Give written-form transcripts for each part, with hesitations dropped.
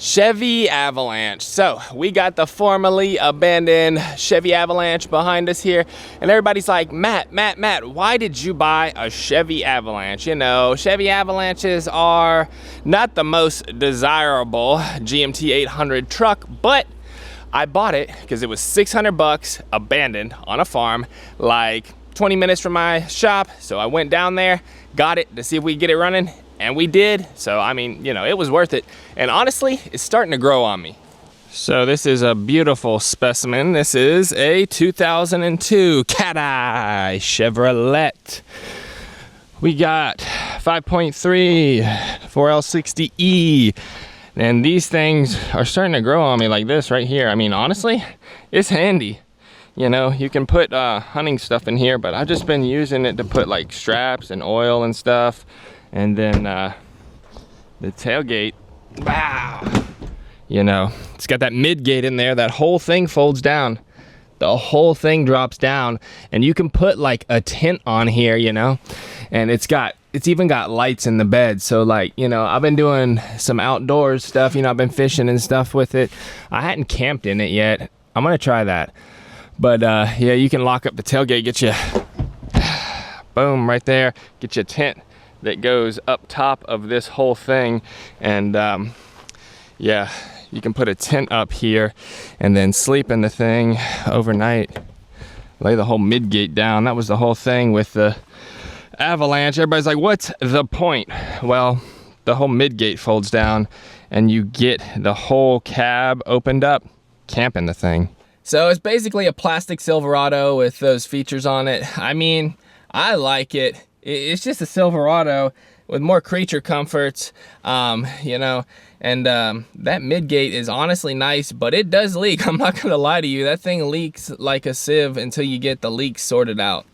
Chevy Avalanche. So we got the formerly abandoned Chevy Avalanche behind us here, and everybody's like, Matt, why did you buy a Chevy Avalanche? You know, Chevy Avalanches are not the most desirable GMT800 truck, but I bought it because it was 600 bucks abandoned on a farm, like 20 minutes from my shop. So I went down there, got it to see if we could get it running, and we did. So I mean, you know, it was worth it. And honestly, it's starting to grow on me. So this is a beautiful specimen. This is a 2002 Cateye Chevrolet. We got 5.3 4L60E. And these things are starting to grow on me like this right here. I mean, honestly, it's handy. You know, you can put hunting stuff in here, but I've just been using it to put like straps and oil and stuff. And then the tailgate, wow, you know, it's got that Midgate in there. That whole thing folds down. The whole thing drops down, and you can put like a tent on here, you know, and it's even got lights in the bed. So like, you know, I've been doing some outdoors stuff, you know, I've been fishing and stuff with it. I hadn't camped in it yet. I'm gonna try that. But yeah, you can lock up the tailgate, get you, boom, right there, get you a tent that goes up top of this whole thing. And yeah, you can put a tent up here and then sleep in the thing overnight. Lay the whole Midgate down. That was the whole thing with the Avalanche. Everybody's like, what's the point? Well, the whole Midgate folds down and you get the whole cab opened up, camp in the thing. So it's basically a plastic Silverado with those features on it. I mean, I like it. It's just a Silverado with more creature comforts, you know, and that Midgate is honestly nice, but it does leak. I'm not gonna lie to you. That thing leaks like a sieve until you get the leaks sorted out.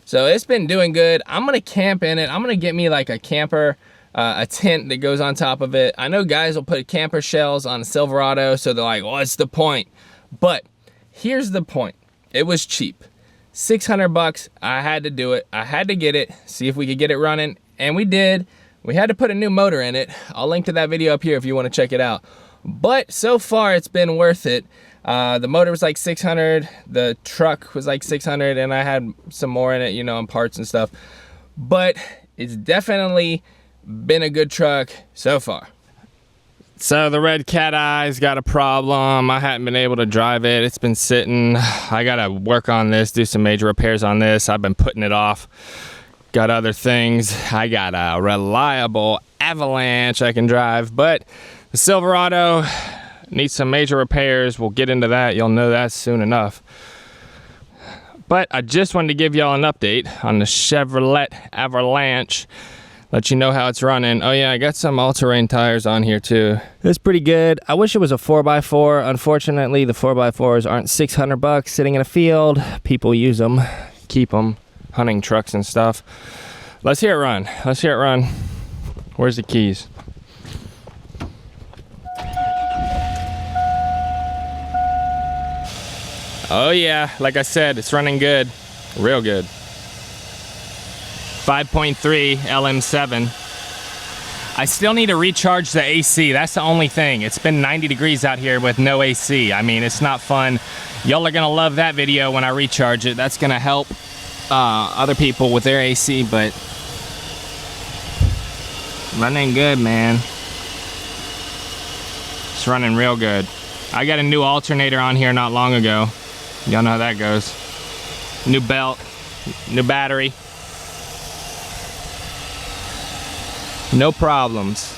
So it's been doing good. I'm gonna camp in it. I'm gonna get me like a camper, a tent that goes on top of it. I know guys will put camper shells on a Silverado, so they're like, what's the point? But here's the point. It was cheap. 600 bucks, I had to do it. I had to get it, see if we could get it running, and we did. We had to put a new motor in it. I'll link to that video up here if you want to check it out. But so far, it's been worth it. The motor was like 600, the truck was like 600, and I had some more in it, you know, on parts and stuff. But it's definitely been a good truck so far. So the red Cateye's got a problem. I hadn't been able to drive it. It's been sitting. I gotta work on this, do some major repairs on this. I've been putting it off. Got other things. I got a reliable Avalanche I can drive, but the Silverado needs some major repairs. We'll get into that. You'll know that soon enough. But I just wanted to give y'all an update on the Chevrolet Avalanche. Let you know how it's running. Oh yeah, I got some all-terrain tires on here too. It's pretty good. I wish it was a 4x4. Unfortunately, the 4x4s aren't 600 bucks sitting in a field. People use them, keep them, hunting trucks and stuff. Let's hear it run. Let's hear it run. Where's the keys? Oh yeah, like I said, it's running good. Real good. 5.3 LM7. I still need to recharge the AC. That's the only thing. It's been 90 degrees out here with no AC. I mean, it's not fun. Y'all are gonna love that video when I recharge it. That's gonna help other people with their AC, but running good, man. It's running real good. I got a new alternator on here not long ago. Y'all know how that goes. New belt, new battery. No problems.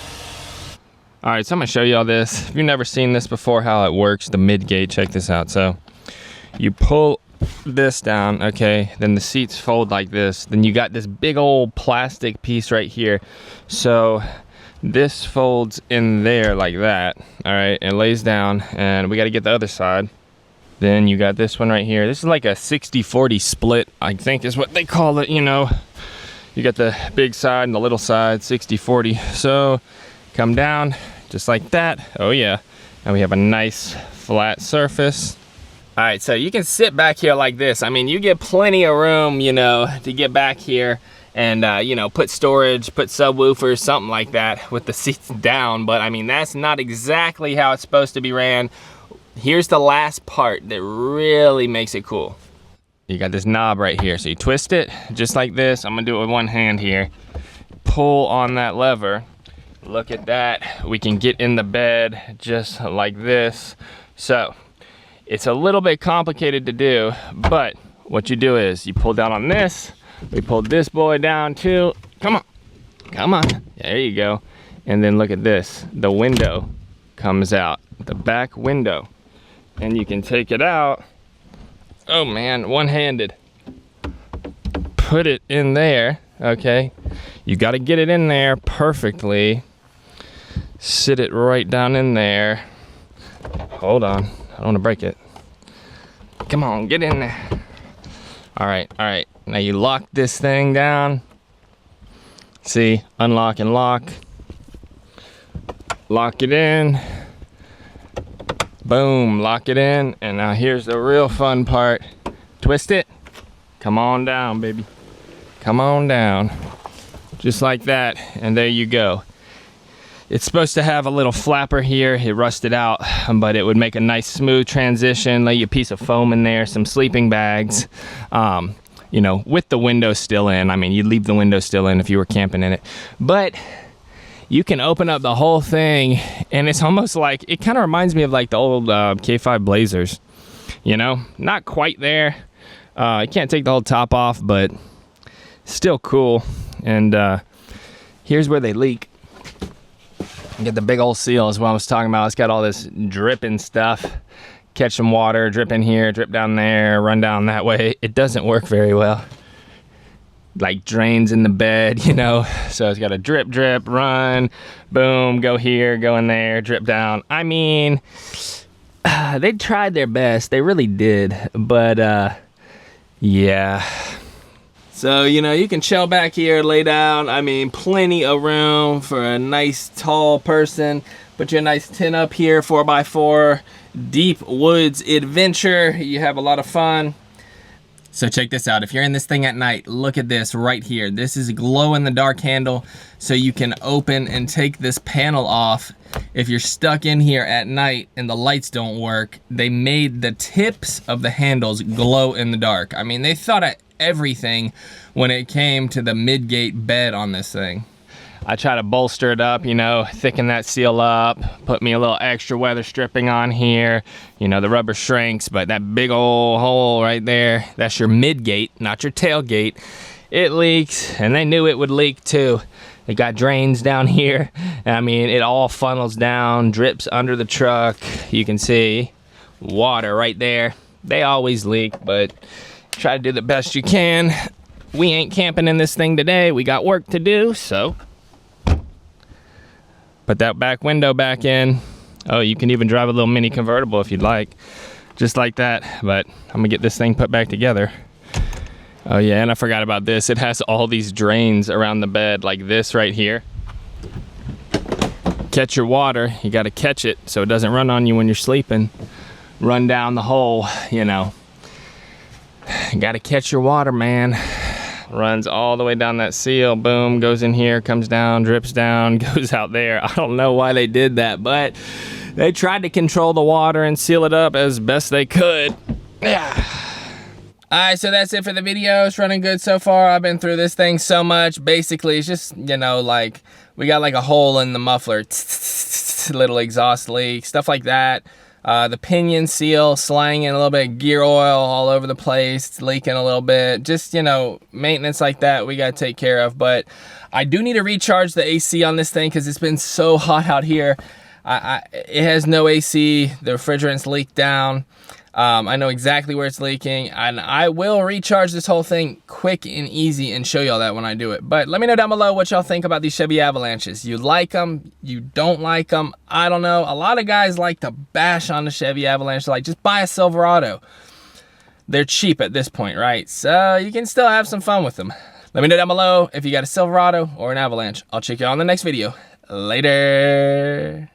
All right, so I'm gonna show y'all this. If you've never seen this before, how it works, the Midgate, check this out. So you pull this down, okay, then the seats fold like this. Then you got this big old plastic piece right here. So this folds in there like that, all right, and lays down, and we gotta get the other side. Then you got this one right here. This is like a 60-40 split, I think is what they call it, you know. You got the big side and the little side, 60-40. So come down just like that. Oh yeah. And we have a nice flat surface. All right, so you can sit back here like this. I mean, you get plenty of room, you know, to get back here and you know, put storage, put subwoofers, something like that with the seats down. But I mean, that's not exactly how it's supposed to be ran. Here's the last part that really makes it cool. You got this knob right here, so you twist it just like this. I'm gonna do it with one hand here. Pull on that lever. Look at that. We can get in the bed just like this. So it's a little bit complicated to do, but what you do is you pull down on this. We pulled this boy down too. Come on, come on. There you go. And then look at this. The window comes out, the back window. And you can take it out. Oh man, one-handed. Put it in there, okay? You gotta get it in there perfectly. Sit it right down in there. Hold on, I don't wanna break it. Come on, get in there. All right. Now you lock this thing down. See, unlock and lock. Lock it in. Boom, lock it in. And now here's the real fun part. Twist it. Come on down, baby. Come on down. Just like that, and there you go. It's supposed to have a little flapper here. It rusted out, but it would make a nice smooth transition. Lay you a piece of foam in there, some sleeping bags, you know, with the window still in. I mean, you'd leave the window still in if you were camping in it. But you can open up the whole thing, and it's almost like, it kind of reminds me of like the old K5 Blazers, you know? Not quite there. You can't take the whole top off, but still cool. And here's where they leak. Get the big old seal is what I was talking about. It's got all this dripping stuff. Catch some water, drip in here, drip down there, run down that way. It doesn't work very well. Like drains in the bed, you know? So it's got a drip, drip, run, boom, go here, go in there, drip down. I mean, they tried their best. They really did. But yeah. So, you know, you can chill back here, lay down. I mean, plenty of room for a nice tall person. Put your nice tent up here, 4x4, deep woods adventure. You have a lot of fun. So check this out. If you're in this thing at night, look at this right here. This is a glow-in-the-dark handle, so you can open and take this panel off. If you're stuck in here at night and the lights don't work, they made the tips of the handles glow in the dark. I mean, they thought of everything when it came to the Midgate bed on this thing. I try to bolster it up, you know, thicken that seal up, put me a little extra weather stripping on here. You know, the rubber shrinks, but that big old hole right there, that's your Midgate, not your tailgate. It leaks, and they knew it would leak too. It got drains down here. I mean, it all funnels down, drips under the truck. You can see water right there. They always leak, but try to do the best you can. We ain't camping in this thing today. We got work to do, so put that back window back in. Oh, you can even drive a little mini convertible if you'd like. Just like that, but I'm gonna get this thing put back together. Oh yeah, and I forgot about this. It has all these drains around the bed like this right here. Catch your water, you gotta catch it so it doesn't run on you when you're sleeping. Run down the hole, you know. You gotta catch your water, man. Runs all the way down that seal, boom, goes in here, comes down, drips down, goes out there. I don't know why they did that, but they tried to control the water and seal it up as best they could. Yeah. Alright, so that's it for the video. It's running good so far. I've been through this thing so much. Basically, it's just, you know, like, we got like a hole in the muffler, little exhaust leak, stuff like that. The pinion seal slanging a little bit of gear oil all over the place. It's leaking a little bit. Just, you know, maintenance like that we got to take care of. But I do need to recharge the AC on this thing because it's been so hot out here. It has no AC. The refrigerant's leaked down. I know exactly where it's leaking, and I will recharge this whole thing quick and easy and show y'all that when I do it. But let me know down below what y'all think about these Chevy Avalanches. You like them? You don't like them? I don't know. A lot of guys like to bash on the Chevy Avalanche, like just buy a Silverado. They're cheap at this point, right? So you can still have some fun with them. Let me know down below if you got a Silverado or an Avalanche. I'll check you on the next video. Later.